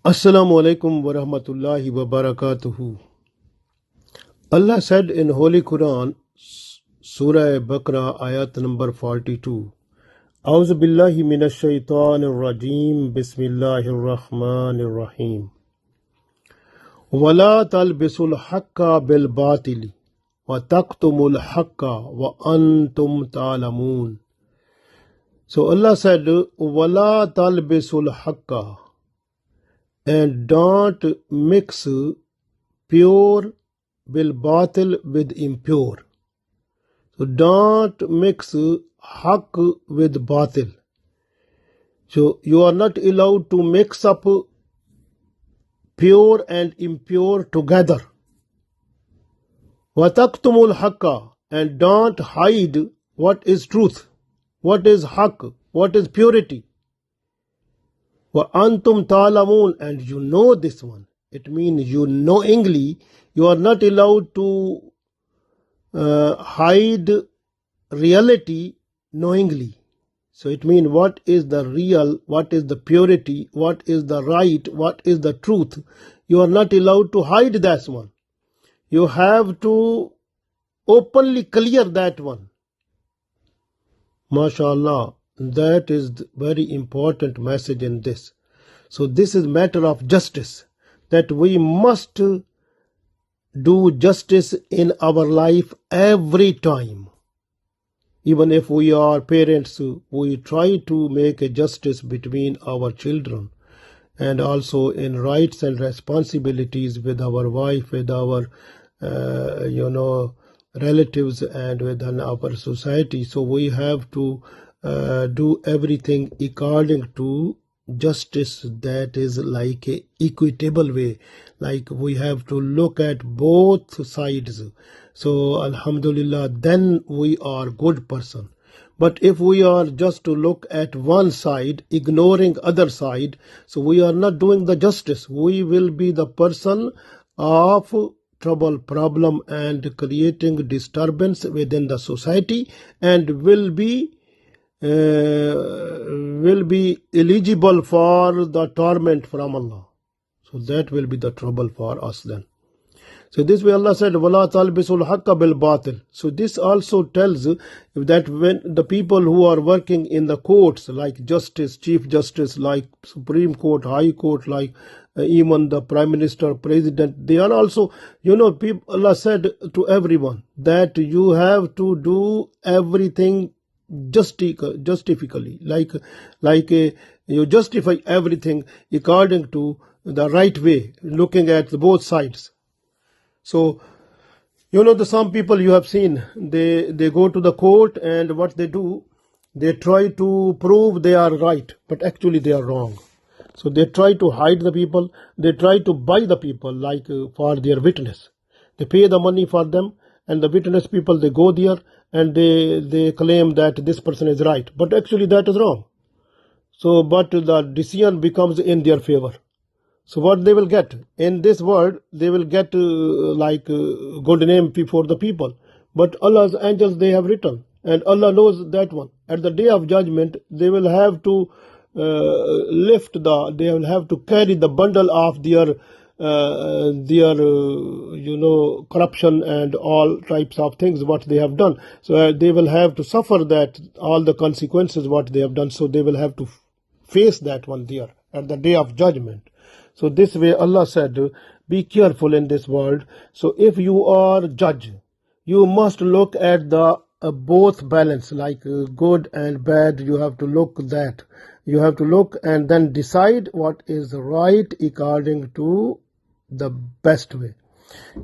Assalamu alaikum wa rahmatullahi wa barakatuhu. Allah said in Holy Quran, Surah Baqarah, ayat number 42, A'udhu billahi minash shaitanir rajim, Bismillahir Rahmanir Rahim. وَلَا تَلْبِسُوا الْحَقَّ بِالْبَاطِلِ وَتَكْتُمُوا الْحَقَّ وَأَنْتُمْ تَعْلَمُونَ. So Allah said, وَلَا تَلْبِسُوا الْحَقَّ, and don't mix pure bil batil with impure. So don't mix haq with batil. So you are not allowed to mix up pure and impure together. وَتَكْتُمُوا الْحَقَّ, and don't hide what is truth, what is haq, what is purity. وَأَنْتُمْ تَعْلَمُونَ, and you know this one. It means you knowingly, you are not allowed to hide reality knowingly. So it means what is the real, what is the purity, what is the right, what is the truth. You are not allowed to hide that one. You have to openly clear that one. MashaAllah, that is the very important message in this. So this is matter of justice, that we must do justice in our life every time. Even if we are parents, we try to make a justice between our children, and also in rights and responsibilities with our wife, with our relatives, and within our society. So we have to do everything according to justice, that is like a equitable way, like we have to look at both sides. So alhamdulillah, then we are good person. But if we are just to look at one side, ignoring other side, so we are not doing the justice. We will be the person of trouble, problem, and creating disturbance within the society, and will be eligible for the torment from Allah. So that will be the trouble for us then. So this way Allah said, وَلَا تَلْبِسُوا الْحَقَّ بِالْبَاطِلِ. So this also tells that when the people who are working in the courts, like justice, chief justice, like Supreme Court, High Court, like even the Prime Minister, President, they are also, Allah said to everyone that you have to do everything justifically, like you justify everything according to the right way, looking at both sides. So some people you have seen, they go to the court, and what they do, they try to prove they are right, but actually they are wrong. So they try to hide the people, they try to buy the people, like for their witness. They pay the money for them, and the witness people, they go there and they claim that this person is right, but actually that is wrong. So but the decision becomes in their favor. So what they will get in this world, they will get good name before the people. But Allah's angels, they have written, and Allah knows that one. At the day of judgment, they will have to they will have to carry the bundle of their corruption and all types of things what they have done. So they will have to suffer that, all the consequences what they have done. So they will have to face that one there at the day of judgment. So this way Allah said, be careful in this world. So if you are judge, you must look at the both balance, like good and bad. You have to look that. You have to look and then decide what is right according to the best way,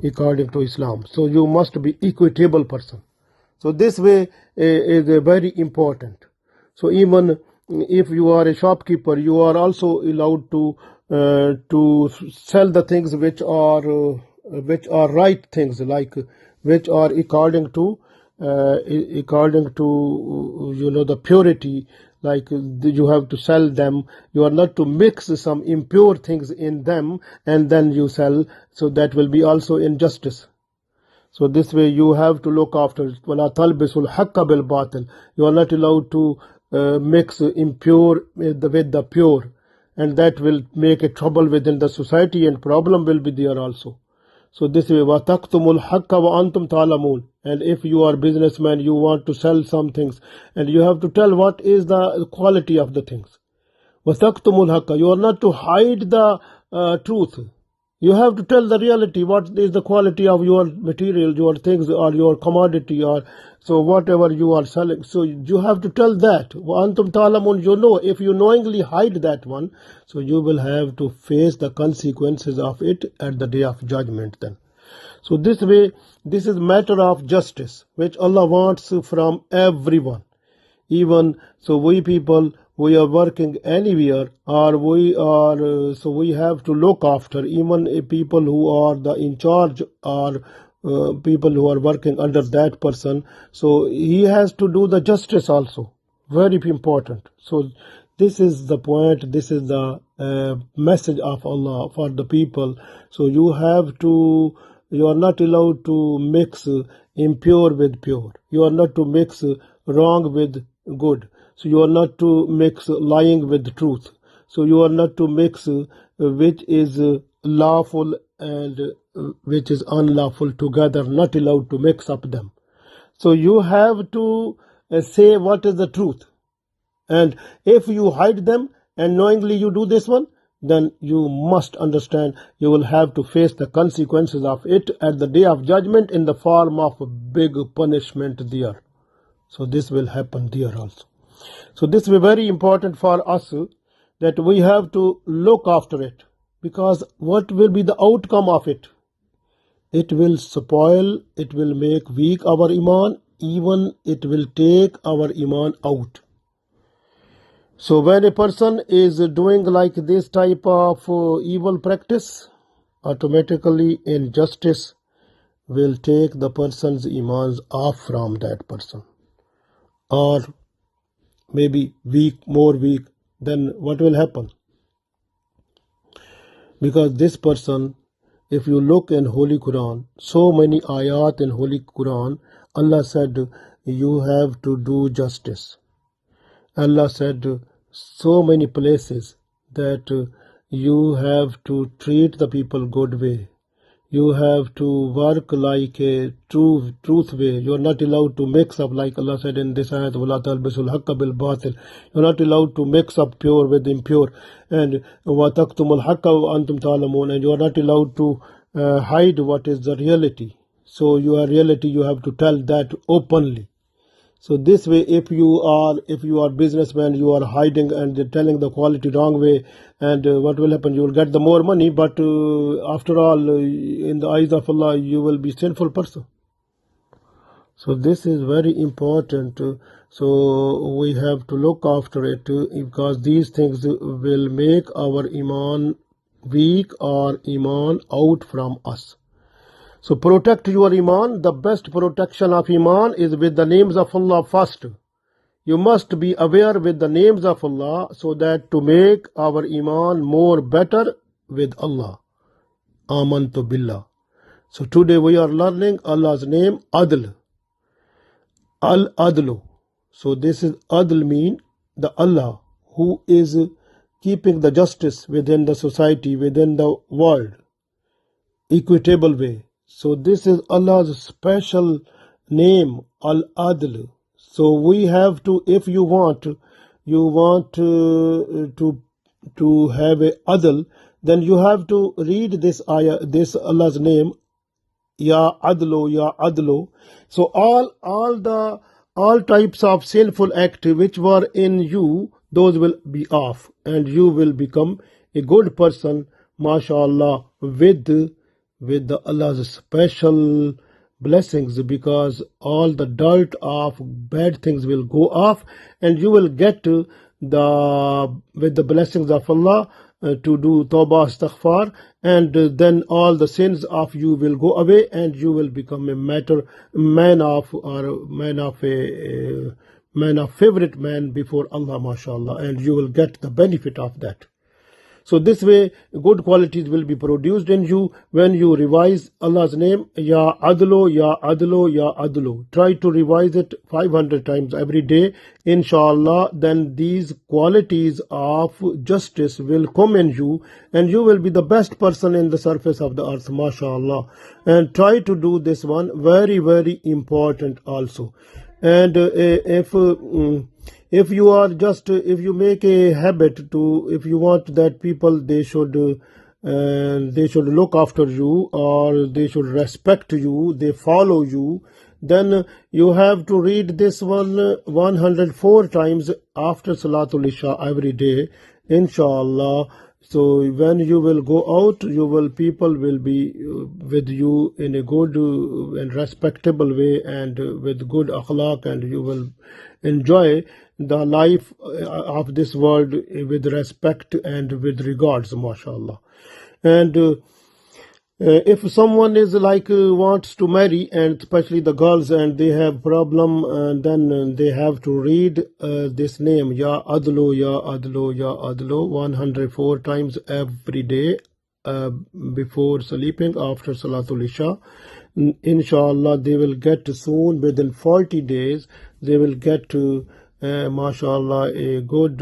according to Islam. So you must be equitable person. So this way is very important. So even if you are a shopkeeper, you are also allowed to sell the things which are right things, like which are according to the purity, like you have to sell them. You are not to mix some impure things in them and then you sell. So that will be also injustice. So this way you have to look after. وَلَا تَلْبِسُوا الْحَقَّ بِالْبَاطِلِ. You are not allowed to mix impure with the pure. and that will make a trouble within the society, and problem will be there also. So this way, وَتَكْتُمُ الْحَقَّ وَأَنْتُمْ تَعْلَمُونَ. And if you are businessman, you want to sell some things, and you have to tell what is the quality of the things. وَتَكْتُمُ الْحَقَّ. You are not to hide the truth. You have to tell the reality, what is the quality of your material, your things, or your commodity, or so whatever you are selling. So you have to tell that. وَأَنْتُمْ تَعْلَمُونَ. You know, if you knowingly hide that one, so you will have to face the consequences of it at the day of judgment then. So this way, this is matter of justice, which Allah wants from everyone. Even so, we people, we are working anywhere, or we are so we have to look after even people who are the in charge, or people who are working under that person. So he has to do the justice also. Very important. So this is the point. This is the message of Allah for the people. So you have to. You are not allowed to mix impure with pure. You are not to mix wrong with good. So you are not to mix lying with truth. So you are not to mix which is lawful and which is unlawful together. Not allowed to mix up them. So you have to say what is the truth. And if you hide them and knowingly you do this one, then you must understand you will have to face the consequences of it at the day of judgment in the form of a big punishment there. So this will happen there also. So this will be very important for us that we have to look after it, because what will be the outcome of it? It will spoil, it will make weak our iman, even it will take our iman out. So when a person is doing like this type of evil practice, automatically injustice will take the person's imans off from that person. Or maybe more weak, then what will happen? Because this person, if you look in Holy Quran, so many ayat in Holy Quran, Allah said, you have to do justice. Allah said, so many places that you have to treat the people good way. You have to work like a truth way. You are not allowed to mix up, like Allah said in this ayat, وَلَا تَلْبِسُوا الْحَقَّ بِالْبَاطِلِ. You are not allowed to mix up pure with impure. And وَتَكْتُمُ الْحَقَّ وَأَنْتُمْ تَعْلَمُونَ. And you are not allowed to hide what is the reality. So your reality, you have to tell that openly. So this way, if you are businessman, you are hiding and telling the quality wrong way, and what will happen? You will get the more money, but after all, in the eyes of Allah, you will be sinful person. So this is very important. So we have to look after it, because these things will make our iman weak or iman out from us. So protect your iman. The best protection of iman is with the names of Allah first. You must be aware with the names of Allah, so that to make our iman more better with Allah. Amantu billah. So today we are learning Allah's name, Adl. Al-Adlu. So this is Adl mean the Allah who is keeping the justice within the society, within the world, equitable way. So this is Allah's special name, Al-Adl. So we have to, if you want to have a Adl, then you have to read this ayah, this Allah's name, Ya Adlu, Ya Adlu. So all types of sinful act which were in you, those will be off, and you will become a good person, mashallah, with the Allah's special blessings, because all the dirt of bad things will go off, and you will get with the blessings of Allah to do tawbah, astaghfar, and then all the sins of you will go away, and you will become a man of favorite man before Allah, mashallah, and you will get the benefit of that. So this way, good qualities will be produced in you when you revise Allah's name, Ya Adlo, Ya Adlo, Ya Adlo. Try to revise it 500 times every day, inshallah. Then these qualities of justice will come in you, and you will be the best person in the surface of the earth, mashallah. And try to do this one, very, very important also. And if you are just if you make a habit to, if you want that people they should look after you, or they should respect you, they follow you, then you have to read this one 104 times after Salatul Isha every day, inshallah. So when you will go out, people will be with you in a good and respectable way, and with good akhlaq, and you will enjoy the life of this world with respect and with regards, mashallah. And if someone is like wants to marry, and especially the girls, and they have problem, and then they have to read this name, Ya Adlo, Ya Adlo, Ya Adlo 104 times every day before sleeping after Salatul Isha. Inshallah, they will get soon, within 40 days they will get to mashallah, a good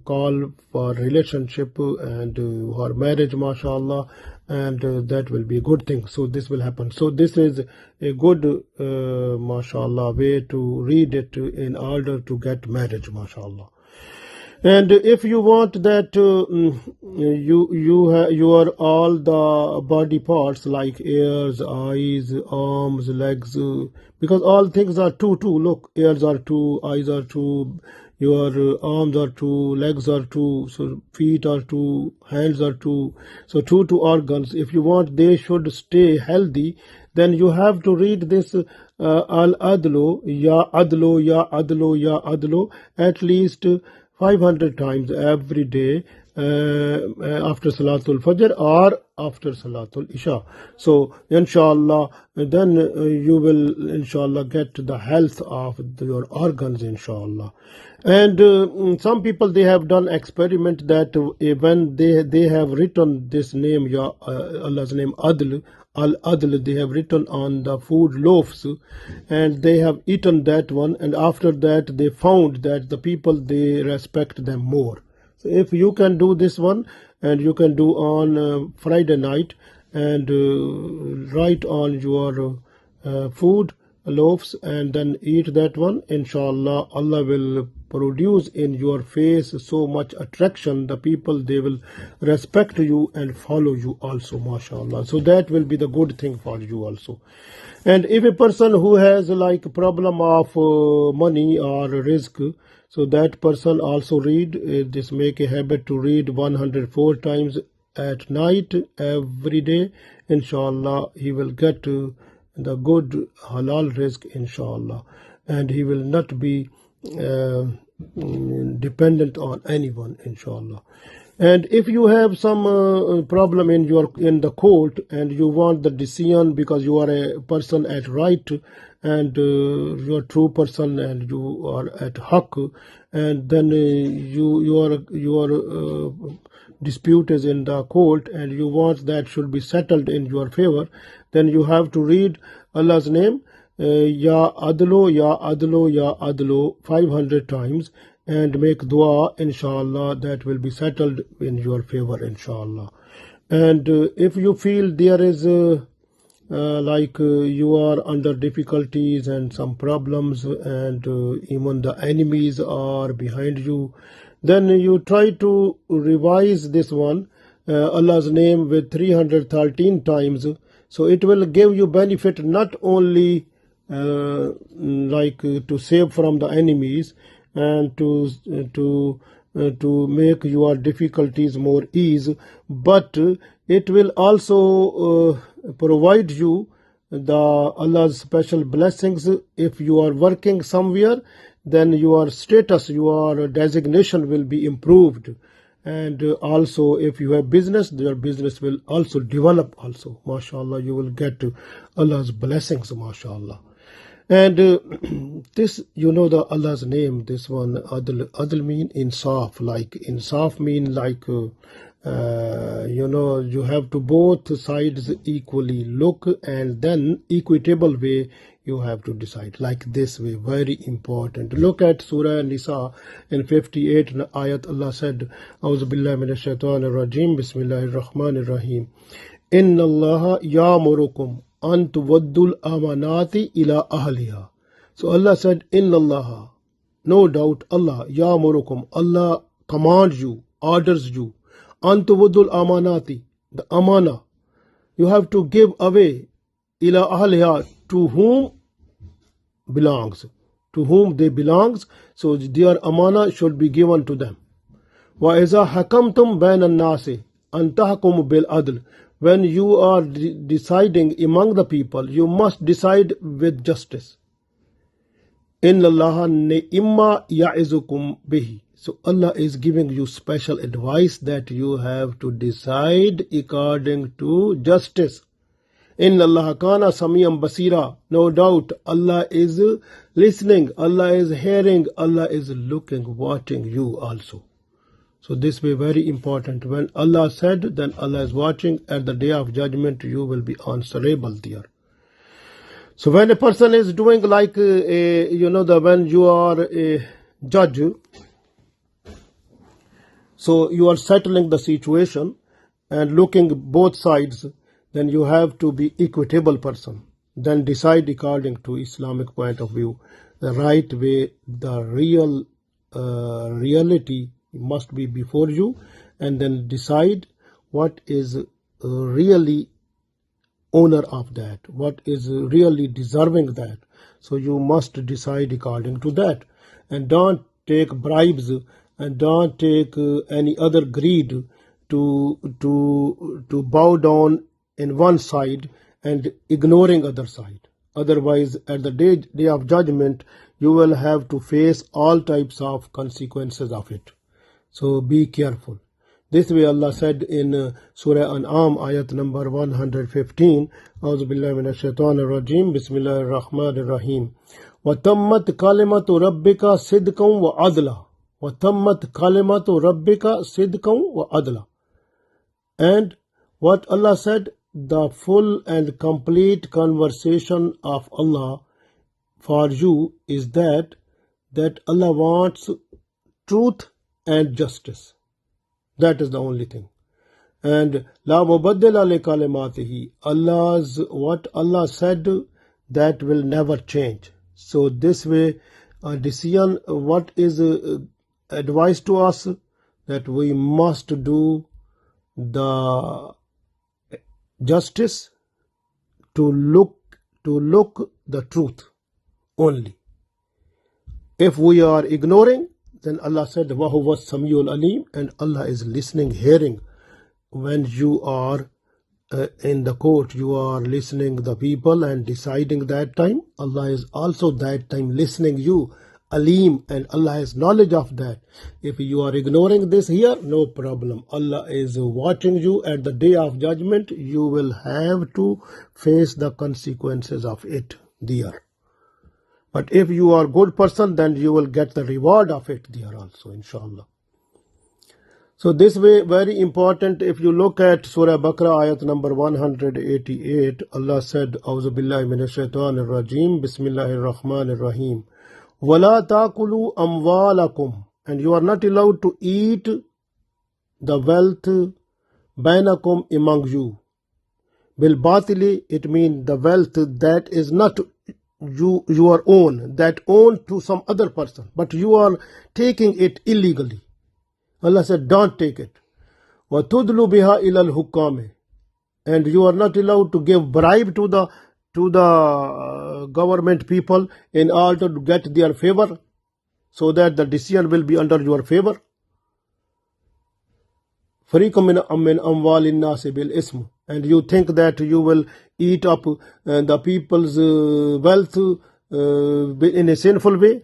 call for relationship and for marriage, mashallah, and that will be a good thing. So this will happen. So this is a good mashallah way to read it in order to get marriage, mashallah. And if you want that you are all the body parts like ears, eyes, arms, legs, because all things are two. Look, ears are two, eyes are two, your arms are two, legs are two, so feet are two, hands are two, so two organs. If you want they should stay healthy, then you have to read this Al Adlo, Ya Adlo, Ya Adlo, Ya Adlo at least 500 times every day after Salatul Fajr or after Salatul Isha. So inshallah, then you will inshallah get the health of your organs, inshallah. And some people, they have done experiment that when they have written this name, Allah's name Adl, Al-Adl, they have written on the food loaves, and they have eaten that one, and after that they found that the people, they respect them more. So if you can do this one, and you can do on Friday night, and write on your food loaves, and then eat that one, inshallah, Allah will produce in your face so much attraction, the people, they will respect you and follow you also, mashallah. So that will be the good thing for you also. And if a person who has like problem of money or risk, so that person also read this, make a habit to read 104 times at night every day, inshallah. He will get the good halal risk, inshallah, and he will not be dependent on anyone, inshallah. And if you have some problem in the court, and you want the decision because you are a person at right, and you are true person, and you are at haqq, and then your dispute is in the court, and you want that should be settled in your favor, then you have to read Allah's name, Ya Adlo, Ya Adlo, Ya Adlo 500 times, and make dua, inshallah, that will be settled in your favor, inshallah. And if you feel there is like you are under difficulties and some problems, and even the enemies are behind you, then you try to revise this one, Allah's name, with 313 times. So it will give you benefit, not only like to save from the enemies, and to make your difficulties more ease, but it will also provide you the Allah's special blessings. If you are working somewhere, then your status, your designation will be improved. And also if you have business, your business will also develop also, mashallah. You will get Allah's blessings, mashallah. And this, the Allah's name, this one Adl mean insaf, like insaf mean like you have to both sides equally look, and then equitable way you have to decide, like this way. Very important. Look at Surah Nisa in 58 ayat. Allah said, Auzu billahi minash shaitanir rajim, Bismillahir Rahmanir Rahim. Inna Allah ya'murukum an tuwaddul amanati ila ahliha. So Allah said, Inna Allah, no doubt Allah, ya'murukum, Allah commands you, orders you, an tuwaddul amanati, the amana, you have to give away, ila ahliha, to whom belongs, to whom they belongs. So their amana should be given to them. Wa iza hakamtum bain an-nasi an tahkumu bil adl. When you are deciding among the people, you must decide with justice. Inna Allah ni'imma ya'izukum bihi. So Allah is giving you special advice that you have to decide according to justice. Inna Allah kana samiyam basira. No doubt Allah is listening, Allah is hearing, Allah is looking, watching you also. So this way very important. When Allah said, then Allah is watching. At the day of judgment, you will be answerable there. So when a person is doing like, when you are a judge, so you are settling the situation and looking both sides, then you have to be equitable person. Then decide according to Islamic point of view, the right way, the real reality must be before you, and then decide what is really owner of that, what is really deserving that. So you must decide according to that, and don't take bribes and don't take any other greed to bow down in one side and ignoring other side. Otherwise, at the day of judgment, you will have to face all types of consequences of it. So be careful. This way Allah said in Surah An'am ayat number 115, Auzu billahi minash shaitanir rajim, Bismillahir Rahmanir Rahim. Wa tammat kalimatu rabbika sidqan wa adla. Wa tammat kalimatu rabbika sidqan wa adla. And what Allah said, the full and complete conversation of Allah for you is that Allah wants truth and justice. That is the only thing. And la mubaddila li kalimatihi, what Allah said, that will never change. So this way, a decision, what is advised to us, that we must do the justice to look the truth only. If we are ignoring, then Allah said, Wahuwa Samiul Alim, and Allah is listening, hearing. When you are in the court, you are listening the people and deciding that time. Allah is also that time listening you, Alim, and Allah has knowledge of that. If you are ignoring this here, no problem. Allah is watching you. At the day of judgment, you will have to face the consequences of it there. But if you are a good person, then you will get the reward of it there also, inshallah. So this way, very important. If you look at Surah Baqarah, ayat number 188, Allah said, Auzu billahi minash shaitanir rajim, Bismillahir Rahmanir Rahim. Wala ta'kulu amwalakum, and you are not allowed to eat the wealth bainakum among you. Bil batili, it means the wealth that is not your own, that own to some other person, but you are taking it illegally. Allah said, don't take it. Wa tudlu biha ilal hukame, and you are not allowed to give bribe to the government people in order to get their favor, so that the decision will be under your favor. Fariqam min amwalin nasi bil ism, and you think that you will eat up the people's wealth in a sinful way.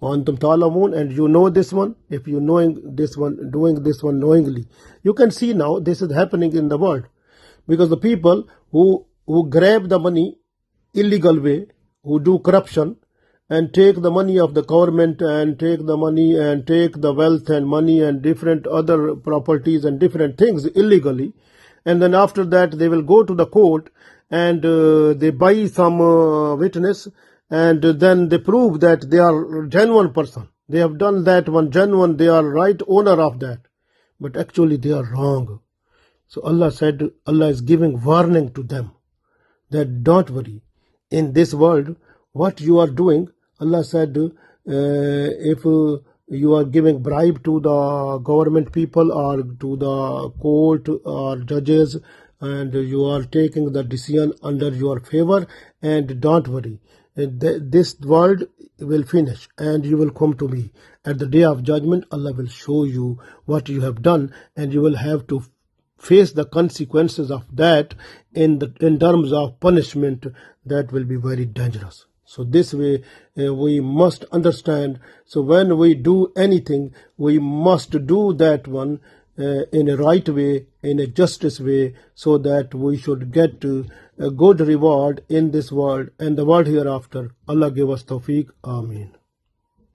Antum ta'lamun, and you know this one. If you knowing this one, doing this one knowingly, you can see now this is happening in the world, because the people who grab the money illegal way, who do corruption, and take the money of the government and take the money and take the wealth and money and different other properties and different things illegally, and then after that they will go to the court and they buy some witness, and then they prove that they are genuine person, they have done that one genuine, they are right owner of that, but actually they are wrong. So Allah said, Allah is giving warning to them that don't worry, in this world what you are doing, Allah said, if you are giving bribe to the government people or to the court or judges, and you are taking the decision under your favor, and don't worry, this world will finish and you will come to me at the day of judgment. Allah will show you what you have done, and you will have to face the consequences of that in terms of punishment that will be very dangerous. So this way we must understand. So when we do anything, we must do that one in a right way, in a justice way, so that we should get a good reward in this world and the world hereafter. Allah give us tawfiq. Ameen.